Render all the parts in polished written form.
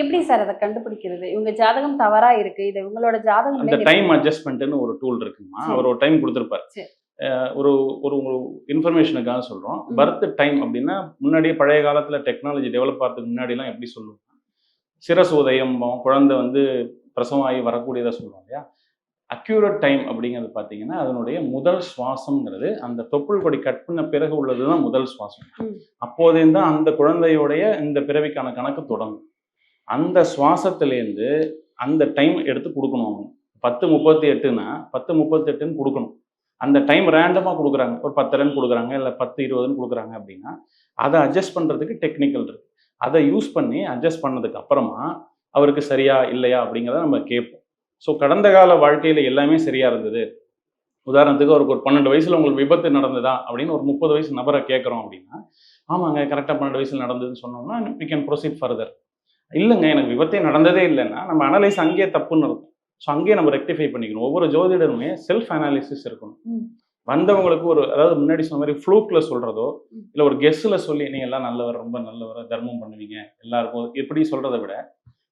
எப்படி சார் அத கண்டுபிடிக்கிறது? இவங்க ஜாதகம் தவறா இருக்கு. இது இவங்களோட ஜாதகம் அந்த டைம் அட்ஜஸ்ட்மெண்ட்னு ஒரு டூல் இருக்குமா, அவர் ஒரு டைம் கொடுத்துருப்பார். ஒரு ஒரு இன்ஃபர்மேஷனுக்காக சொல்கிறோம். பர்த் டைம் அப்படின்னா முன்னாடியே பழைய காலத்தில் டெக்னாலஜி டெவலப் ஆகிறதுக்கு முன்னாடிலாம் எப்படி சொல்லுவோம், சிரசு உதயம் குழந்தை வந்து பிரசவம் ஆகி வரக்கூடியதாக சொல்லுவோம் இல்லையா. அக்யூரேட் டைம் அப்படிங்கிறது பார்த்தீங்கன்னா அதனுடைய முதல் சுவாசம்ங்கிறது அந்த தொப்புள் கொடி கட் பண்ண பிறகு உள்ளது தான் முதல் சுவாசம். அப்போதே தான் அந்த குழந்தையுடைய இந்த பிறவிக்கான கணக்கு தொடங்கும். அந்த சுவாசத்துலேருந்து அந்த டைம் எடுத்து கொடுக்கணும். அவங்க 10:38ன்னா 10:38ன்னு கொடுக்கணும். அந்த டைம் ரேண்டமாக கொடுக்குறாங்க, ஒரு 10 கொடுக்குறாங்க, இல்லை 10:20 கொடுக்குறாங்க அப்படின்னா அதை அட்ஜஸ்ட் பண்ணுறதுக்கு டெக்னிக்கல் இருக்குது. அதை யூஸ் பண்ணி அட்ஜஸ்ட் பண்ணதுக்கு அப்புறமா அவருக்கு சரியா இல்லையா அப்படிங்கிறத நம்ம கேட்போம். ஸோ கடந்த கால வாழ்க்கையில் எல்லாமே சரியாக இருந்தது. உதாரணத்துக்கு அவருக்கு ஒரு 12 வயசில் உங்களுக்கு விபத்து நடந்ததா அப்படின்னு ஒரு 30 வயசு நபரை கேட்குறோம் அப்படின்னா, ஆமாங்க கரெக்டாக 12 வயசில் நடந்ததுன்னு சொன்னோம்னா வி கேன் ப்ரொசீட் ஃபர்தர். இல்லைங்க எனக்கு விபத்தே நடந்ததே இல்லைன்னா நம்ம அனலைஸ் அங்கேயே தப்புன்னு இருக்கும். ஸோ அங்கேயே நம்ம ரெக்டிஃபை பண்ணிக்கணும். ஒவ்வொரு ஜோதிடருமே செல்ஃப் அனாலிசிஸ் இருக்கணும். வந்தவங்களுக்கு ஒரு அதாவது முன்னாடி சொன்ன மாதிரி ஃப்ளூக்கில் சொல்கிறதோ இல்லை ஒரு கெஸ்ஸில் சொல்லி நீங்கள் எல்லாம் நல்லவர், ரொம்ப நல்லவர், தர்மம் பண்ணுவீங்க எல்லாருக்கும் எப்படி சொல்கிறத விட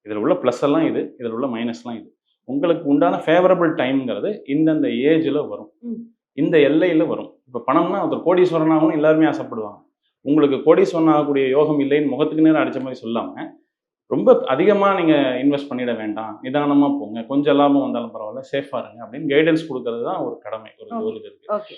இதில் உள்ள ப்ளஸ் எல்லாம் இது, இதில் உள்ள மைனஸ்லாம் இது, உங்களுக்கு உண்டான ஃபேவரபிள் டைம்ங்கிறது இந்தந்த ஏஜில் வரும், இந்த எல்லையில் வரும். இப்போ பணம்னா ஒருத்தர் கோடீஸ்வரன் ஆகணும் எல்லாருமே ஆசைப்படுவாங்க. உங்களுக்கு கோடீஸ்வரன் ஆகக்கூடிய யோகம் இல்லைன்னு முகத்துக்கு நேரம் அடித்த மாதிரி சொல்லாமல் ரொம்ப அதிகமாக நீங்கள் இன்வெஸ்ட் பண்ணிட வேண்டாம், நிதானமாக போங்க, கொஞ்சம் லாபம் வந்தாலும் பரவாயில்ல, சேஃபாக இருங்க அப்படின்னு கைடன்ஸ் கொடுக்கறது தான் ஒரு கடமை ஒரு ஜோதிடருக்கு.